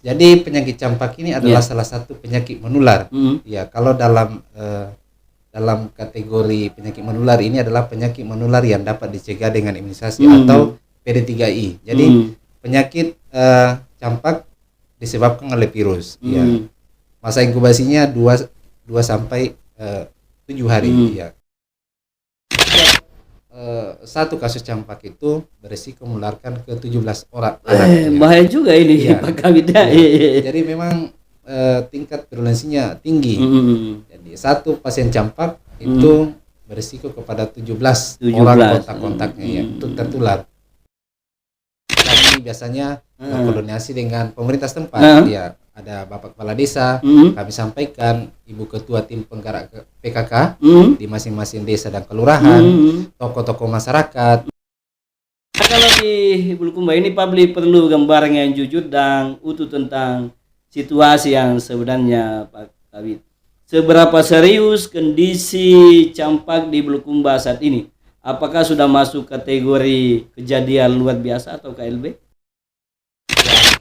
Jadi penyakit campak ini adalah salah satu penyakit menular. Ya, kalau dalam kategori penyakit menular ini adalah penyakit menular yang dapat dicegah dengan imunisasi atau PD3I. Jadi penyakit campak disebabkan oleh virus. Ya. Masa inkubasinya 2 sampai 7 hari. Ya. Satu kasus campak itu beresiko menularkan ke 17 orang anak. Bahaya juga ini Pak Kabit. Jadi memang tingkat virulensinya tinggi. Jadi satu pasien campak itu berisiko kepada 17 orang kontak-kontaknya ya untuk tertular. Kami biasanya koordinasi dengan pemerintah setempat. Ya, ada Bapak Kepala Desa, kami sampaikan Ibu Ketua Tim Penggerak PKK di masing-masing desa dan kelurahan, tokoh-tokoh masyarakat. Kalau di Bulukumba ini publik perlu gambaran yang jujur dan utuh tentang situasi yang sebenarnya Pak Kabit. Seberapa serius kondisi campak di Bulukumba saat ini? Apakah sudah masuk kategori kejadian luar biasa atau KLB?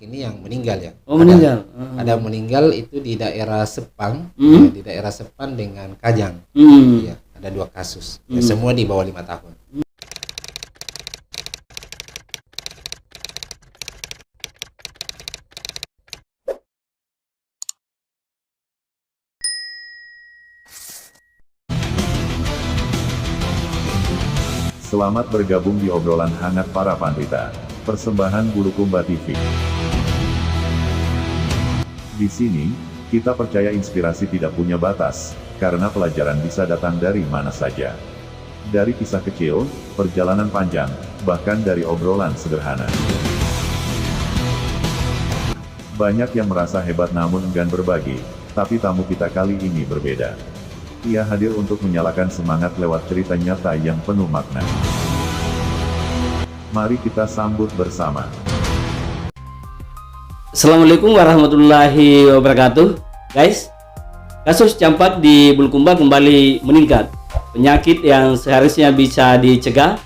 Ini yang meninggal ya. Meninggal. Ada meninggal itu di daerah Sepang, di daerah Sepang dengan Kajang. Ya, ada 2 kasus. Ya, semua di bawah 5 tahun. Selamat bergabung di obrolan hangat para pandita. Persembahan Bulukumba TV. Di sini, kita percaya inspirasi tidak punya batas, karena pelajaran bisa datang dari mana saja. Dari kisah kecil, perjalanan panjang, bahkan dari obrolan sederhana. Banyak yang merasa hebat namun enggan berbagi, tapi tamu kita kali ini berbeda. Ia hadir untuk menyalakan semangat lewat cerita nyata yang penuh makna. Mari kita sambut bersama. Assalamualaikum warahmatullahi wabarakatuh. Guys, kasus campak di Bulukumba kembali meningkat. Penyakit yang seharusnya bisa dicegah,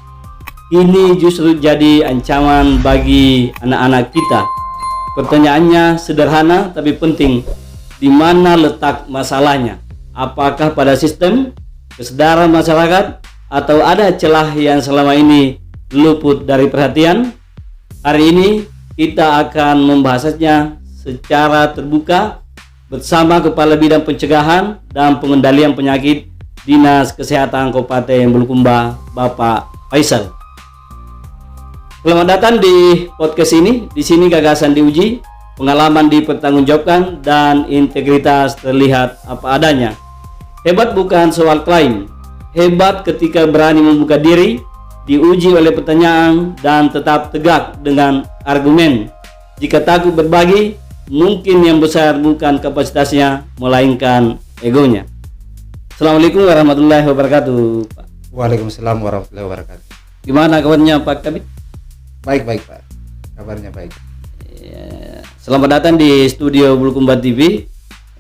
ini justru jadi ancaman bagi anak-anak kita. Pertanyaannya sederhana tapi penting. Di mana letak masalahnya? Apakah pada sistem, kesadaran masyarakat, atau ada celah yang selama ini luput dari perhatian? Hari ini kita akan membahasnya secara terbuka bersama Kepala Bidang Pencegahan dan Pengendalian Penyakit Dinas Kesehatan Kabupaten Bulukumba, Bapak Faisal. Selamat datang di podcast ini. Di sini gagasan diuji, pengalaman dipertanggungjawabkan, dan integritas terlihat apa adanya. Hebat bukan soal klaim, hebat ketika berani membuka diri, diuji oleh pertanyaan, dan tetap tegak dengan argumen. Jika takut berbagi, mungkin yang besar bukan kapasitasnya, melainkan egonya. Assalamualaikum warahmatullahi wabarakatuh, Pak. Waalaikumsalam warahmatullahi wabarakatuh. Gimana kabarnya Pak Kabit? Baik Pak, kabarnya baik. Ya, selamat datang di studio Bulukumba TV.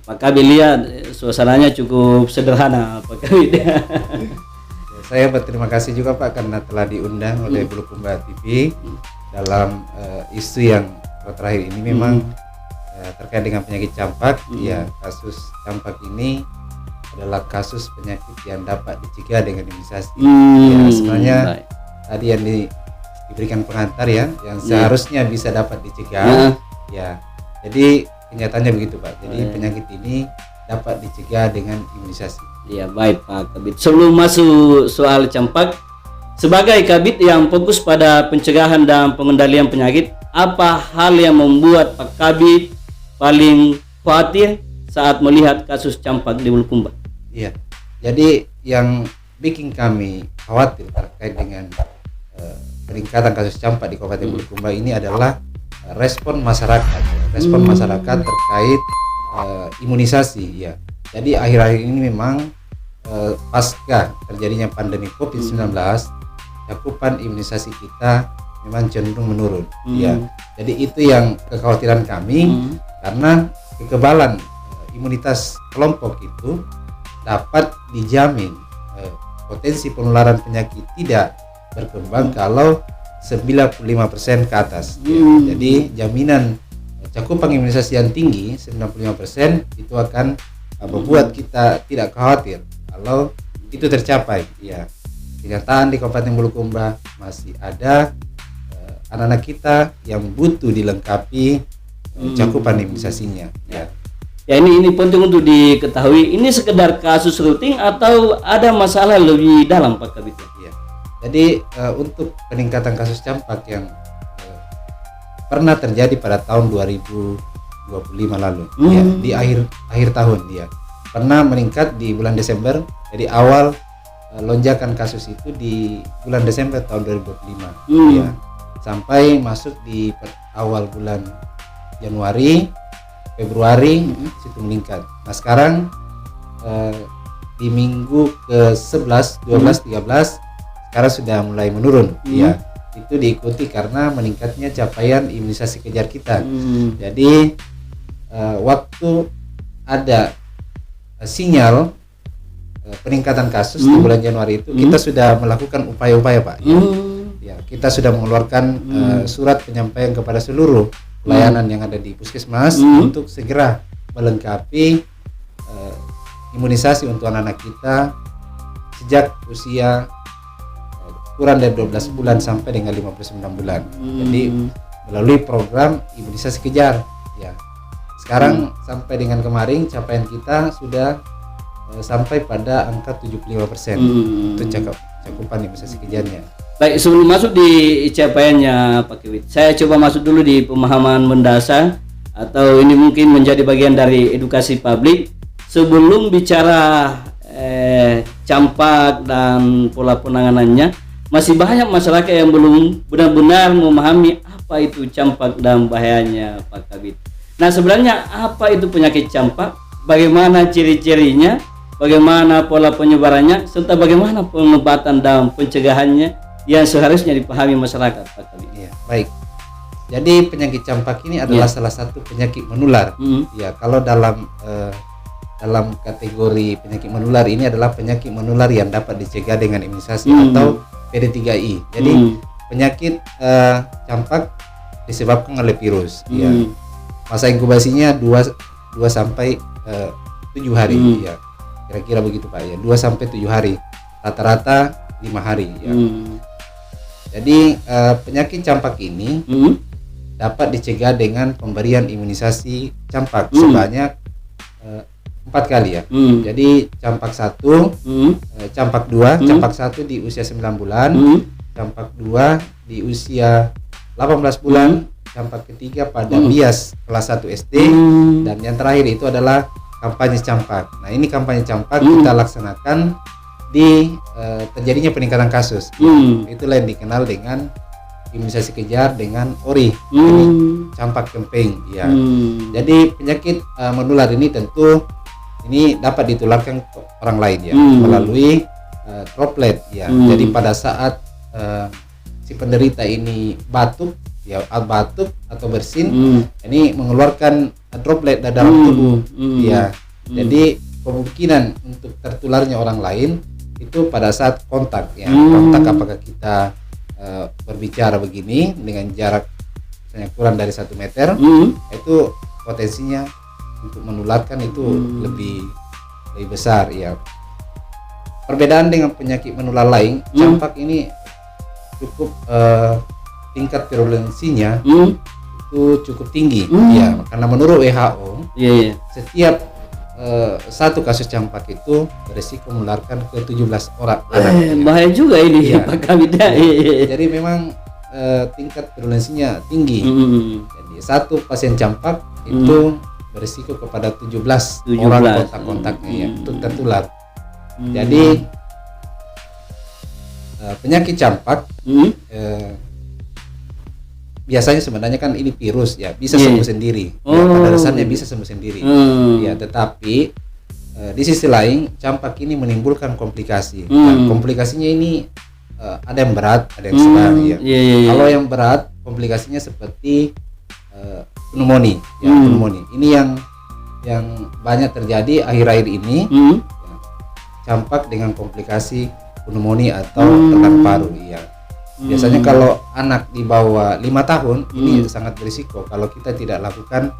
Pak Kabit lihat suasananya cukup sederhana, Pak Kabit. Saya berterima kasih juga Pak karena telah diundang oleh Bulukumba TV dalam isu yang terakhir ini memang terkait dengan penyakit campak. Ya, kasus campak ini adalah kasus penyakit yang dapat dicegah dengan imunisasi. Ya, sebenarnya tadi yang diberikan pengantar ya, yang seharusnya bisa dapat dicegah. Ya, jadi kenyataannya begitu Pak. Jadi penyakit ini dapat dicegah dengan imunisasi. Ya, baik Pak Kabit. Sebelum masuk soal campak, sebagai Kabit yang fokus pada pencegahan dan pengendalian penyakit, apa hal yang membuat Pak Kabit paling khawatir saat melihat kasus campak di Bulukumba? Iya. Jadi yang bikin kami khawatir terkait dengan peningkatan kasus campak di Kabupaten Bulukumba ini adalah respon masyarakat. Respon masyarakat terkait imunisasi ya. Jadi akhir-akhir ini memang pasca terjadinya pandemi COVID-19, cakupan imunisasi kita memang cenderung menurun. Ya. Jadi itu yang kekhawatiran kami karena kekebalan imunitas kelompok itu dapat dijamin potensi penularan penyakit tidak berkembang kalau 95% ke atas. Ya. Jadi jaminan cakupan imunisasi yang tinggi 95% itu akan membuat kita tidak khawatir kalau itu tercapai. Ya, kenyataan di Kabupaten Bulukumba masih ada anak-anak kita yang butuh dilengkapi cakupan imunisasinya. Ya. Ya, ini penting untuk diketahui. Ini sekedar kasus rutin atau ada masalah lebih dalam, Pak Kabid? Ya. Jadi untuk peningkatan kasus campak yang pernah terjadi pada tahun 2025 lalu, ya, di akhir tahun dia pernah meningkat di bulan Desember. Jadi awal lonjakan kasus itu di bulan Desember tahun 2025, ya, sampai masuk di awal bulan Januari, Februari situ meningkat. Nah sekarang di minggu ke 11, 12, 13 sekarang sudah mulai menurun. Ya, itu diikuti karena meningkatnya capaian imunisasi kejar kita. Jadi waktu ada sinyal peningkatan kasus di bulan Januari itu kita sudah melakukan upaya-upaya, Pak. Ya, kita sudah mengeluarkan surat penyampaian kepada seluruh pelayanan yang ada di puskesmas untuk segera melengkapi imunisasi untuk anak-anak kita sejak usia kurang dari 12 bulan sampai dengan 59 bulan. Jadi melalui program imunisasi kejar, ya. Sekarang sampai dengan kemarin capaian kita sudah sampai pada angka 75% untuk cakupan imunisasi kejarnya. Baik, sebelum masuk di capaiannya Pak Kewit, saya coba masuk dulu di pemahaman mendasar atau ini mungkin menjadi bagian dari edukasi publik. Sebelum bicara campak dan pola penanganannya, masih banyak masyarakat yang belum benar-benar memahami apa itu campak dan bahayanya, Pak Kabid. Nah, sebenarnya apa itu penyakit campak, bagaimana ciri-cirinya, bagaimana pola penyebarannya, serta bagaimana pengobatan dan pencegahannya yang seharusnya dipahami masyarakat, Pak Kabid. Ya, baik. Jadi penyakit campak ini adalah salah satu penyakit menular. Ya, kalau dalam kategori penyakit menular ini adalah penyakit menular yang dapat dicegah dengan imunisasi atau PD3I. Jadi penyakit campak disebabkan oleh virus. Ya. Masa inkubasinya 2 sampai 7 hari. Ya. Kira-kira begitu, Pak, ya. 2 sampai 7 hari. Rata-rata 5 hari, ya. Jadi penyakit campak ini dapat dicegah dengan pemberian imunisasi campak sebanyak 4 kali, ya. Jadi campak 1, campak 2, campak 1 di usia 9 bulan, campak 2 di usia 18 bulan, campak ketiga pada bias kelas 1 SD, dan yang terakhir itu adalah kampanye campak. Nah, ini kampanye campak kita laksanakan di terjadinya peningkatan kasus. Itulah yang dikenal dengan imunisasi kejar dengan ORI, ini campak campaign, ya. Jadi penyakit menular ini tentu ini dapat ditularkan ke orang lain, ya, melalui droplet, ya. Jadi pada saat si penderita ini batuk, ya, batuk atau bersin, ini mengeluarkan droplet dari dalam tubuh, ya. Jadi kemungkinan untuk tertularnya orang lain itu pada saat kontak, ya. Kontak apakah kita berbicara begini dengan jarak misalnya kurang dari 1 meter, itu potensinya untuk menularkan itu lebih besar, ya. Perbedaan dengan penyakit menular lain, campak ini cukup tingkat virulensinya itu cukup tinggi, ya, karena menurut WHO setiap satu kasus campak itu berisiko menularkan ke 17 orang anak. Bahaya juga ini, Pak Kabid. Jadi memang tingkat virulensinya tinggi. Jadi satu pasien campak itu berisiko kepada 17 orang kontak-kontaknya, ya, untuk tertular. Jadi penyakit campak biasanya sebenarnya kan ini virus, ya, bisa sembuh sendiri. Ya, pada dasarnya bisa sembuh sendiri. Ya, tetapi di sisi lain campak ini menimbulkan komplikasi. Nah, komplikasinya ini ada yang berat, ada yang sedang, ya. Kalau yang berat komplikasinya seperti pneumonia, ya, pneumonia. Ini yang banyak terjadi akhir-akhir ini, ya, campak dengan komplikasi pneumonia atau tegang paru, ya. Biasanya kalau anak di bawah 5 tahun ini sangat berisiko kalau kita tidak lakukan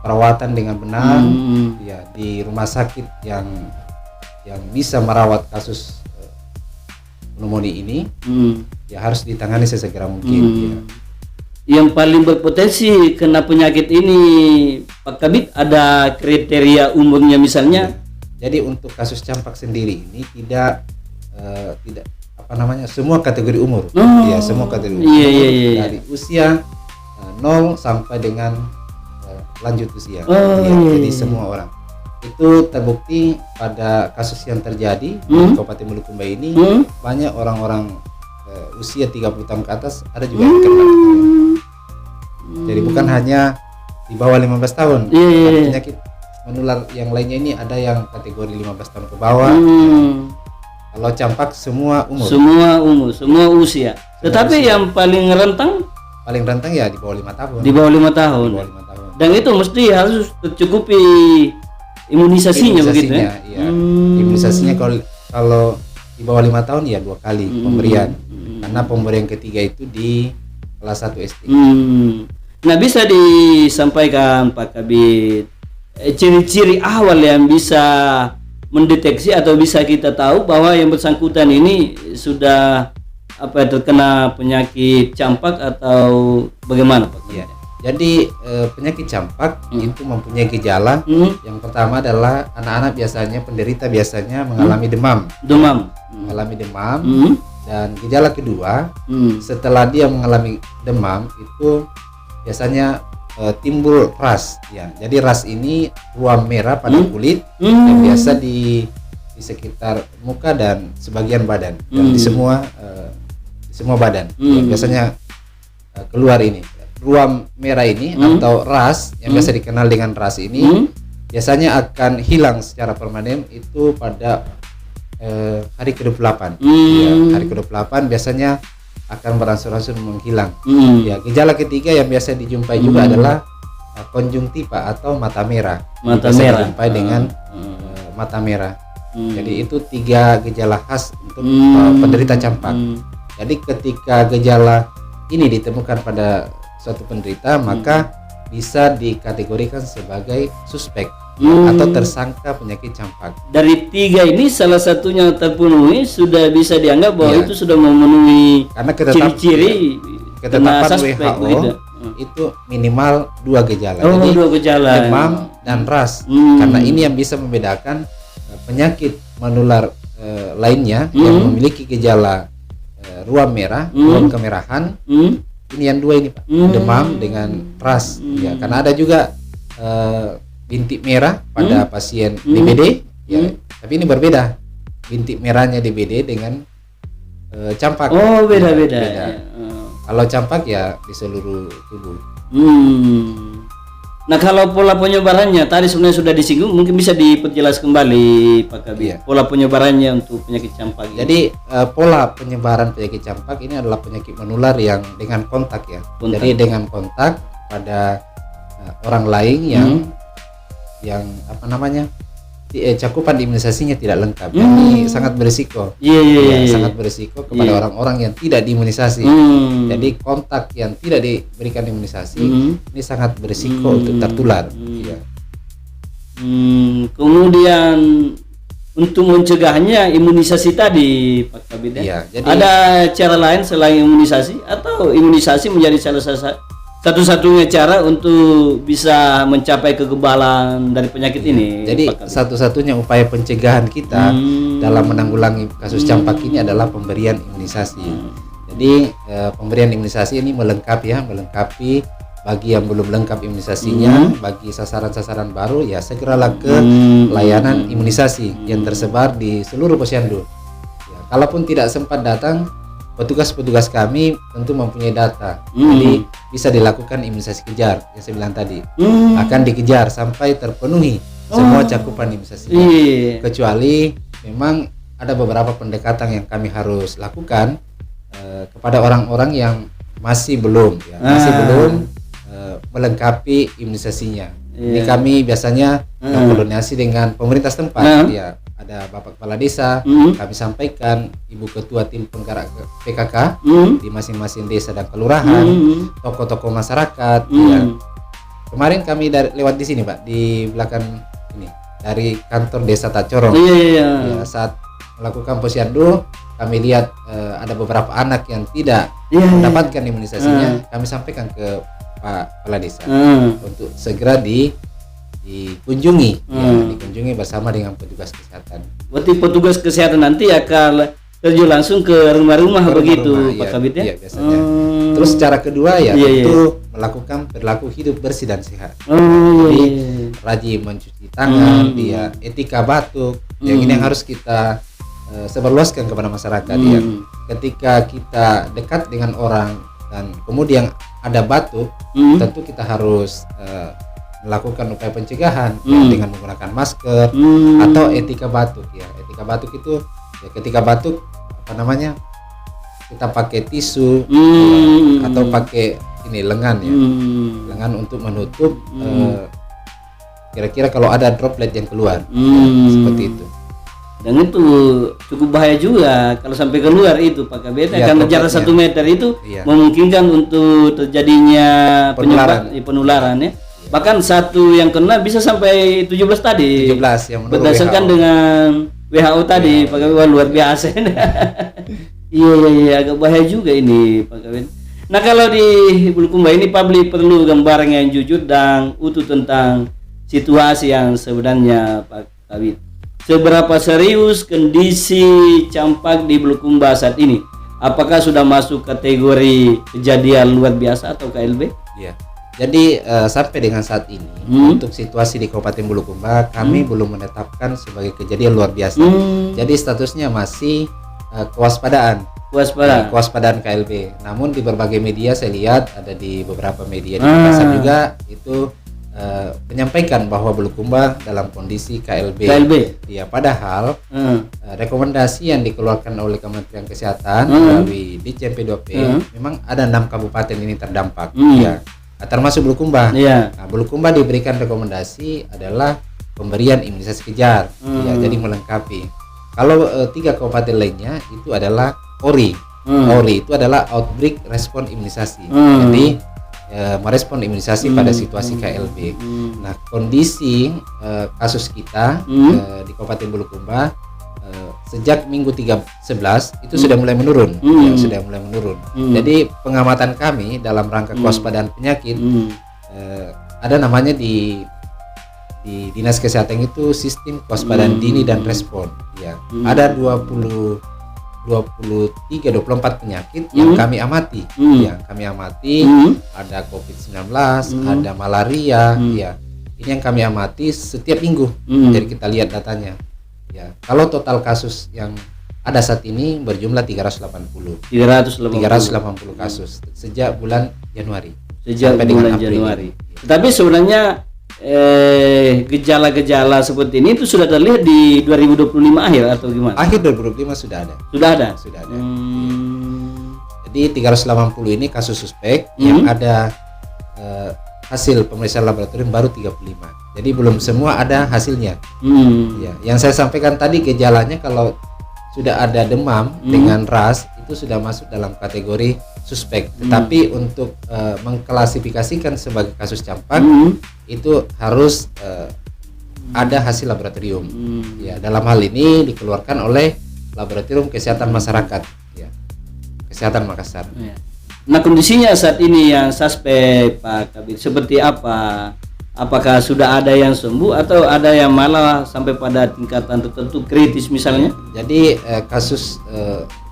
perawatan dengan benar ya di rumah sakit yang bisa merawat kasus pneumonia ini ya harus ditangani sesegera mungkin ya. Yang paling berpotensi kena penyakit ini Pak Kabid ada kriteria umurnya misalnya? Jadi untuk kasus campak sendiri ini tidak semua kategori umur. Ya, semua kategori umur. Dari usia 0 sampai dengan lanjut usia. Jadi semua orang. Itu terbukti pada kasus yang terjadi di Kabupaten Bulukumba ini banyak orang-orang usia 30 tahun ke atas, ada juga yang kena. Jadi bukan hanya di bawah 15 tahun. Penyakit menular yang lainnya ini ada yang kategori 15 tahun ke bawah. Kalau campak semua umur. Semua usia. Tetapi yang paling rentang ya di bawah 5 tahun. Di bawah 5 tahun. Dan itu mesti harus tercukupi imunisasinya begitu ya. Iya. Imunisasinya kalau di bawah 5 tahun ya 2 kali pemberian. Karena pemberian ketiga itu di kelas 1 SD. Nah, bisa disampaikan Pak Kabid ciri-ciri awal yang bisa mendeteksi atau bisa kita tahu bahwa yang bersangkutan ini sudah terkena penyakit campak atau bagaimana Pak? Iya. Jadi penyakit campak itu mempunyai gejala. Yang pertama adalah anak-anak penderita biasanya mengalami demam. Mengalami demam. Dan gejala kedua, setelah dia mengalami demam itu biasanya timbul ras ya. Jadi ras ini ruam merah pada kulit yang biasa di sekitar muka dan sebagian badan dan di semua badan. Ya, biasanya keluar ini ruam merah ini atau ras yang biasa dikenal dengan ras ini biasanya akan hilang secara permanen itu pada hari ke-28. Ya, hari ke-28 biasanya akan berangsur-angsur menghilang. Ya, gejala ketiga yang biasa dijumpai juga adalah konjungtiva atau mata merah. Dijumpai dengan mata merah. Jadi itu 3 gejala khas untuk penderita campak. Jadi ketika gejala ini ditemukan pada suatu penderita, maka bisa dikategorikan sebagai suspek atau tersangka penyakit campak. Dari 3 ini salah satunya terpenuhi sudah bisa dianggap bahwa itu sudah memenuhi karena ciri-ciri ketetapan WHO itu minimal 2 gejala. Jadi 2 gejala, demam dan ras. Karena ini yang bisa membedakan penyakit menular lainnya yang memiliki gejala ruam merah, ruam kemerahan. Ini yang 2 ini Pak, demam dengan ras. Ya, karena ada juga bintik merah pada pasien DBD, ya. Tapi ini berbeda. Bintik merahnya DBD dengan campak. Oh, beda-beda. Ya. Kalau campak ya di seluruh tubuh. Nah, kalau pola penyebarannya tadi sebenarnya sudah disinggung, mungkin bisa diperjelas kembali Pak Kabid. Iya. Pola penyebarannya untuk penyakit campak. Jadi pola penyebaran penyakit campak ini adalah penyakit menular yang dengan kontak ya. Jadi dengan kontak pada orang lain yang cakupan imunisasinya tidak lengkap. Jadi sangat berisiko. Sangat berisiko kepada orang-orang yang tidak diimunisasi. Jadi kontak yang tidak diberikan imunisasi ini sangat berisiko untuk tertular. Kemudian untuk mencegahnya imunisasi tadi Pak Kabid. Jadi ada cara lain selain imunisasi atau imunisasi menjadi salah satu-satunya cara untuk bisa mencapai kekebalan dari penyakit ini. Jadi satu-satunya upaya pencegahan kita dalam menanggulangi kasus campak ini adalah pemberian imunisasi. Jadi pemberian imunisasi ini melengkapi bagi yang belum lengkap imunisasinya, bagi sasaran-sasaran baru ya segeralah ke layanan imunisasi yang tersebar di seluruh posyandu. Ya, kalaupun tidak sempat datang, petugas-petugas kami tentu mempunyai data, jadi bisa dilakukan imunisasi kejar yang saya bilang tadi. Akan dikejar sampai terpenuhi semua cakupan imunisasi. Kecuali memang ada beberapa pendekatan yang kami harus lakukan kepada orang-orang yang masih belum melengkapi imunisasinya. Ini kami biasanya koordinasi dengan pemerintah setempat. Ya, ada Bapak Kepala Desa, kami sampaikan Ibu Ketua Tim Penggerak PKK di masing-masing desa dan kelurahan, tokoh-tokoh masyarakat. Ya. Kemarin kami lewat di sini Pak, di belakang ini dari kantor Desa Tacorong. Ya, saat melakukan posyandu, kami lihat ada beberapa anak yang tidak mendapatkan imunisasinya. Kami sampaikan ke Pak Kepala Desa untuk segera dikunjungi, dikunjungi bersama dengan petugas kesehatan. Berarti petugas kesehatan nanti akan terjun langsung ke rumah-rumah begitu, Pak Kabit ya? Iya, biasanya. Terus cara kedua ya tentu melakukan perilaku hidup bersih dan sehat. Jadi rajin mencuci tangan, dia etika batuk. Yang ini yang harus kita sebarluaskan kepada masyarakat ya. Ketika kita dekat dengan orang dan kemudian ada batuk, tentu kita harus melakukan upaya pencegahan dengan menggunakan masker atau etika batuk ya. Etika batuk itu ya, ketika batuk kita pakai tisu atau pakai ini lengan ya, lengan untuk menutup kira-kira kalau ada droplet yang keluar seperti itu. Dan itu cukup bahaya juga kalau sampai keluar itu Pak Kabit karena jarak 1 meter itu memungkinkan untuk terjadinya penularan ya. Bahkan satu yang kena bisa sampai 17 tadi. 17 yang berdasarkan WHO. Dengan WHO tadi, Pak Kabit, luar biasa. Iya, agak bahaya juga ini, Pak Kabit. Nah, kalau di Bulukumba ini publik perlu gambaran yang jujur dan utuh tentang situasi yang sebenarnya, Pak Kabit. Seberapa serius kondisi campak di Bulukumba saat ini? Apakah sudah masuk kategori kejadian luar biasa atau KLB? Iya. Jadi sampai dengan saat ini untuk situasi di Kabupaten Bulukumba kami belum menetapkan sebagai kejadian luar biasa. Jadi statusnya masih kewaspadaan KLB. Namun di berbagai media saya lihat ada di beberapa media di Makassar juga itu menyampaikan bahwa Bulukumba dalam kondisi KLB. Ya, padahal rekomendasi yang dikeluarkan oleh Kementerian Kesehatan melalui Ditjen P2P memang ada 6 kabupaten ini terdampak. Ya. Termasuk Bulukumba. Nah, Bulukumba diberikan rekomendasi adalah pemberian imunisasi kejar, ya, jadi melengkapi. Kalau 3 kabupaten lainnya itu adalah ORI. ORI itu adalah Outbreak Response Imunisasi. Jadi merespon imunisasi pada situasi KLB. Nah, kondisi kasus kita di Kabupaten Bulukumba sejak minggu 11 itu sudah mulai menurun, ya, sudah mulai menurun. Jadi pengamatan kami dalam rangka kewaspadaan penyakit ada namanya di Dinas Kesehatan itu sistem kewaspadaan dini dan respon. Ya, ada 24 penyakit yang kami amati, ada COVID-19, ada malaria, ya. Ini yang kami amati setiap minggu. Jadi kita lihat datanya. Ya, kalau total kasus yang ada saat ini berjumlah 380 kasus sejak bulan Januari. Sejak bulan Januari. Tetapi sebenarnya gejala-gejala seperti ini itu sudah terlihat di 2025 akhir atau gimana? Akhir 2025 sudah ada. Sudah ada. Jadi 380 ini kasus suspek yang ada hasil pemeriksaan laboratorium baru 35. Jadi belum semua ada hasilnya. Ya, yang saya sampaikan tadi gejalanya kalau sudah ada demam dengan ras itu sudah masuk dalam kategori suspek. Tetapi untuk mengklasifikasikan sebagai kasus campak itu harus ada hasil laboratorium. Ya, dalam hal ini dikeluarkan oleh Laboratorium Kesehatan Masyarakat, ya, Kesehatan Makassar. Nah, kondisinya saat ini yang suspek, Pak Kabit, seperti apa? Apakah sudah ada yang sembuh atau ada yang malah sampai pada tingkatan tertentu kritis misalnya? Jadi kasus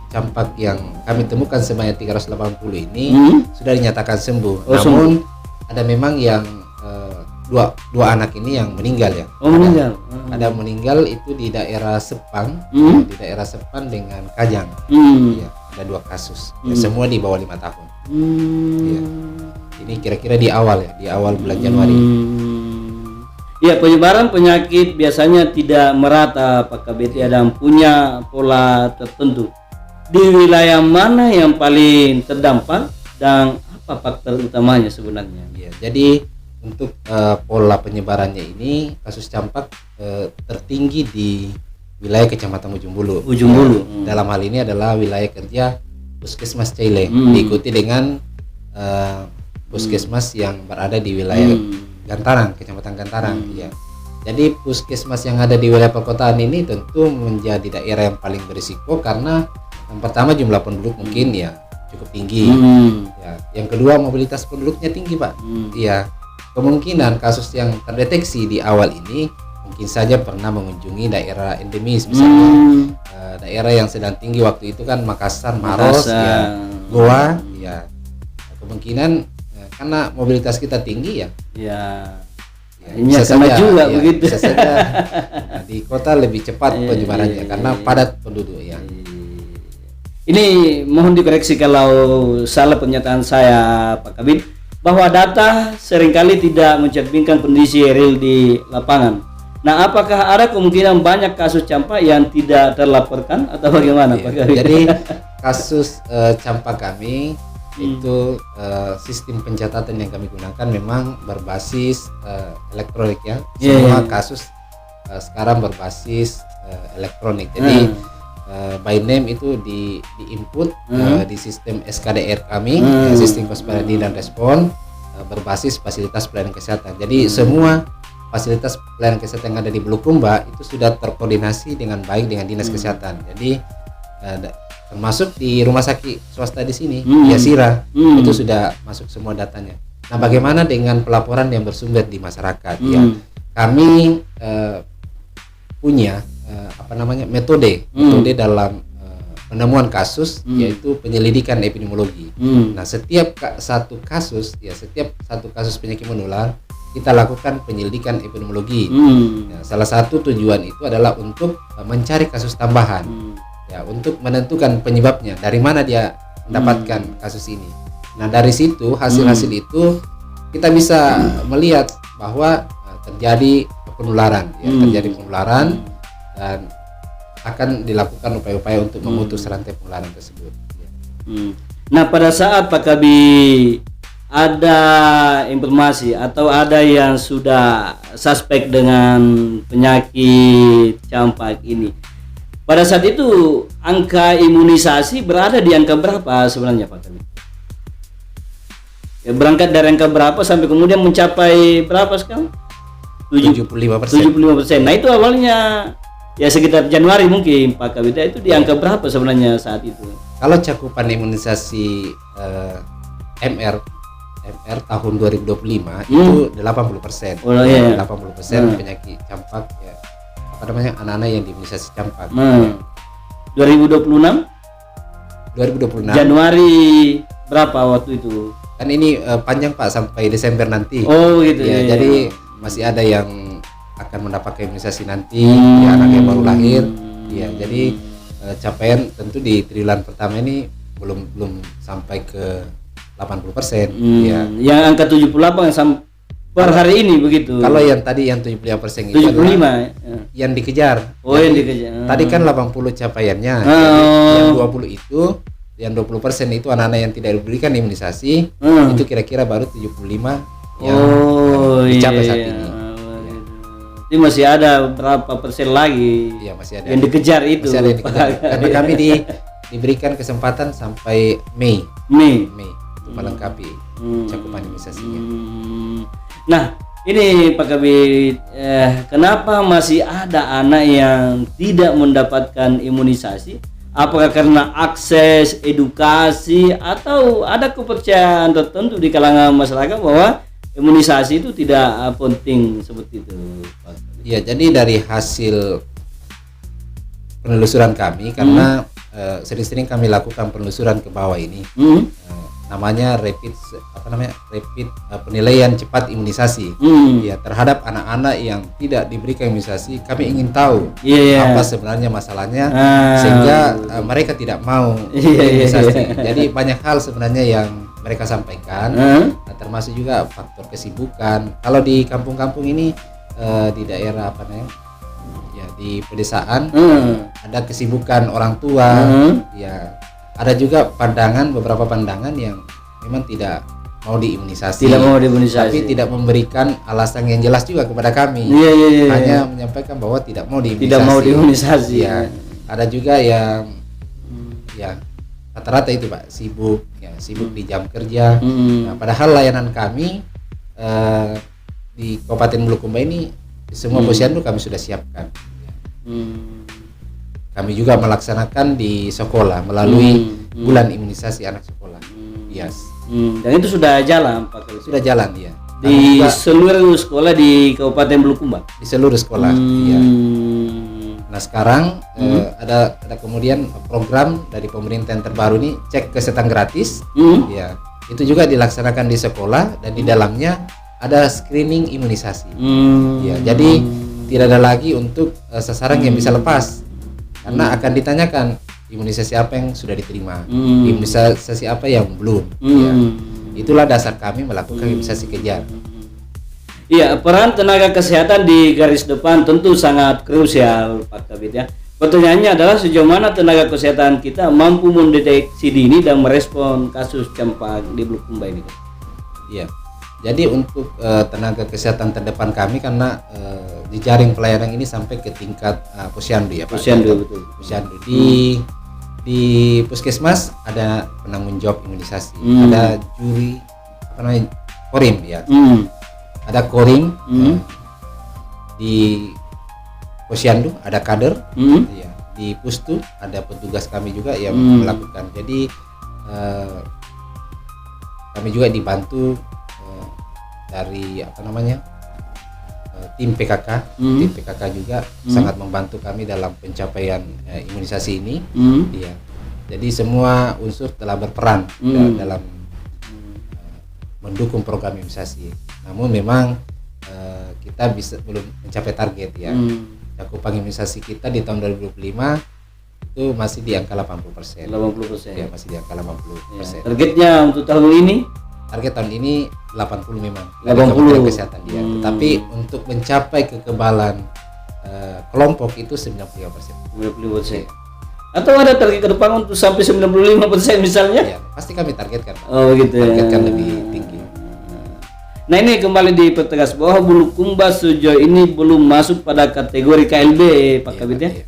campak yang kami temukan sebanyak 380 ini sudah dinyatakan sembuh. Namun ada memang yang dua anak ini yang meninggal ya. Meninggal. Ada meninggal itu di daerah Sepang, di daerah Sepang dengan Kajang. Ya, ada 2 kasus. Ya, semua di bawah 5 tahun. Ya. Ini kira-kira di awal bulan Januari. Ya, penyebaran penyakit biasanya tidak merata, Pak Kabit, dan punya pola tertentu. Di wilayah mana yang paling terdampak dan apa faktor utamanya sebenarnya? Ya, jadi untuk pola penyebarannya ini kasus campak tertinggi di wilayah Kecamatan Ujung Bulu. Ujung Bulu. Dalam hal ini adalah wilayah kerja Puskesmas Ceile, diikuti dengan puskesmas yang berada di wilayah Gantarang, Kecamatan Gantarang. Ya. Jadi puskesmas yang ada di wilayah perkotaan ini tentu menjadi daerah yang paling berisiko karena yang pertama jumlah penduduk mungkin ya cukup tinggi. Ya. Yang kedua mobilitas penduduknya tinggi, Pak. Ya. Kemungkinan kasus yang terdeteksi di awal ini mungkin saja pernah mengunjungi daerah endemis, misalnya daerah yang sedang tinggi waktu itu kan Makassar, Maros, ya, Goa, ya. Kemungkinan karena mobilitas kita tinggi ya. Ini sama juga ya, begitu. Bisa saja di kota lebih cepat penyebarannya karena padat penduduk ya. Ini mohon dikoreksi kalau salah pernyataan saya, Pak Kabid, bahwa data seringkali tidak mencerminkan kondisi real di lapangan. Nah, apakah ada kemungkinan banyak kasus campak yang tidak terlaporkan atau bagaimana, Pak Kabid? Jadi kasus campak kami itu sistem pencatatan yang kami gunakan memang berbasis elektronik ya. Semua kasus sekarang berbasis elektronik. Jadi by name itu di input di sistem SKDR kami, sistem kewaspadaan dan respon berbasis fasilitas pelayanan kesehatan. Jadi semua fasilitas pelayanan kesehatan yang ada di Bulukumba itu sudah terkoordinasi dengan baik dengan dinas kesehatan. Jadi termasuk di rumah sakit swasta di sini, Yasira, itu sudah masuk semua datanya. Nah, bagaimana dengan pelaporan yang bersumber di masyarakat? Ya, kami punya metode dalam penemuan kasus, yaitu penyelidikan epidemiologi. Nah, setiap satu kasus penyakit menular kita lakukan penyelidikan epidemiologi. Nah, salah satu tujuan itu adalah untuk mencari kasus tambahan. Ya, untuk menentukan penyebabnya, dari mana dia mendapatkan kasus ini. Nah, dari situ hasil-hasil itu kita bisa melihat bahwa terjadi penularan, dan akan dilakukan upaya-upaya untuk memutus rantai penularan tersebut. Nah, pada saat Pak Kabid ada informasi atau ada yang sudah suspek dengan penyakit campak ini, pada saat itu angka imunisasi berada di angka berapa sebenarnya, Pak Kabid? Ya, berangkat dari angka berapa sampai kemudian mencapai berapa sekarang? 75%. Nah, itu awalnya ya sekitar Januari mungkin, Pak Kabid, itu di angka berapa sebenarnya saat itu? Kalau cakupan imunisasi MR tahun 2025 itu 80%. 80% penyakit campak ya. Anak-anak yang diimunisasi campak. 2026 Januari berapa waktu itu? Kan ini panjang, Pak, sampai Desember nanti. Oh gitu ya. Ya. Jadi masih ada yang akan mendapatkan imunisasi nanti, ya, anak yang baru lahir. Ya, jadi capaian tentu di triwulan pertama ini belum sampai ke 80%. Ya. Yang angka 78 per hari ini begitu. Kalau yang tadi yang 75% itu 75 yang dikejar. Yang dikejar. Tadi kan 80 capaiannya. Yang 20 itu, yang 20% itu anak-anak yang tidak diberikan imunisasi, itu kira-kira baru 75 yang dicapai saat ini. Jadi masih ada berapa persen lagi? Iya, masih ada yang dikejar itu. Masih ada yang dikejar. Karena kami diberikan kesempatan sampai Mei untuk melengkapi cakupan imunisasinya. Nah, ini Pak Kabid, kenapa masih ada anak yang tidak mendapatkan imunisasi? Apakah karena akses edukasi atau ada kepercayaan tertentu di kalangan masyarakat bahwa imunisasi itu tidak penting seperti itu, Pak Kabid? Ya, jadi dari hasil penelusuran kami, karena sering-sering kami lakukan penelusuran ke bawah ini, namanya rapid penilaian cepat imunisasi. Ya, terhadap anak-anak yang tidak diberikan imunisasi, kami ingin tahu apa sebenarnya masalahnya, sehingga mereka tidak mau imunisasi. Jadi banyak hal sebenarnya yang mereka sampaikan, termasuk juga faktor kesibukan. Kalau di kampung-kampung ini, di daerah di pedesaan, ada kesibukan orang tua, ya. Ada juga beberapa pandangan yang memang tidak mau diimunisasi. Tidak mau diimunisasi. Tapi tidak memberikan alasan yang jelas juga kepada kami. Iya. Hanya menyampaikan bahwa tidak mau diimunisasi. Tidak mau diimunisasi. Ya. Ada juga yang ya rata-rata itu Pak sibuk di jam kerja. Nah, padahal layanan kami di Kabupaten Bulukumba ini semua posyandu kami sudah siapkan. Kami juga melaksanakan di sekolah melalui bulan imunisasi anak sekolah. Yes. Dan itu sudah jalan Pak Kabid? Sudah jalan dia. Di seluruh sekolah di Kabupaten Bulukumba? Di seluruh sekolah. Ya. Nah sekarang ada kemudian program dari pemerintah yang terbaru ini cek kesehatan gratis. Ya. Itu juga dilaksanakan di sekolah dan di dalamnya ada screening imunisasi. Ya. Jadi tidak ada lagi untuk sasaran yang bisa lepas karena akan ditanyakan imunisasi apa yang sudah diterima, imunisasi apa yang belum. Ya. Itulah dasar kami melakukan imunisasi kejar. Iya, peran tenaga kesehatan di garis depan tentu sangat krusial Pak Kabid ya. Pertanyaannya adalah sejauh mana tenaga kesehatan kita mampu mendeteksi dini dan merespon kasus campak di Bulukumba ini. Iya. Jadi untuk tenaga kesehatan terdepan kami karena jejaring pelayanan ini sampai ke tingkat posyandu ya Pak. Posyandu betul. Posyandu di puskesmas ada penanggung jawab imunisasi, ada juri korim ya. Ada korim di posyandu ada kader ya. Di pustu ada petugas kami juga yang melakukan. Jadi kami juga dibantu dari tim PKK. Tim PKK juga sangat membantu kami dalam pencapaian imunisasi ini. Ya. Jadi semua unsur telah berperan dalam mendukung program imunisasi. Namun memang kita belum mencapai target ya. Cakupan imunisasi kita di tahun 2025 itu masih di angka 80%. 80%. Ya, masih di angka 80%. Ya. Targetnya untuk tahun ini? Target tahun ini 80 memang. 80 kesehatan dia. Tetapi untuk mencapai kekebalan kelompok itu 90%. 90%. Atau ada target ke depan untuk sampai 95% misalnya? Ya, pasti kami targetkan. Oh gitu. Targetkan lebih tinggi. Nah ini kembali dipertegas bahwa Bulukumba sejauh ini belum masuk pada kategori KLB Pak Kabid ya. Ya.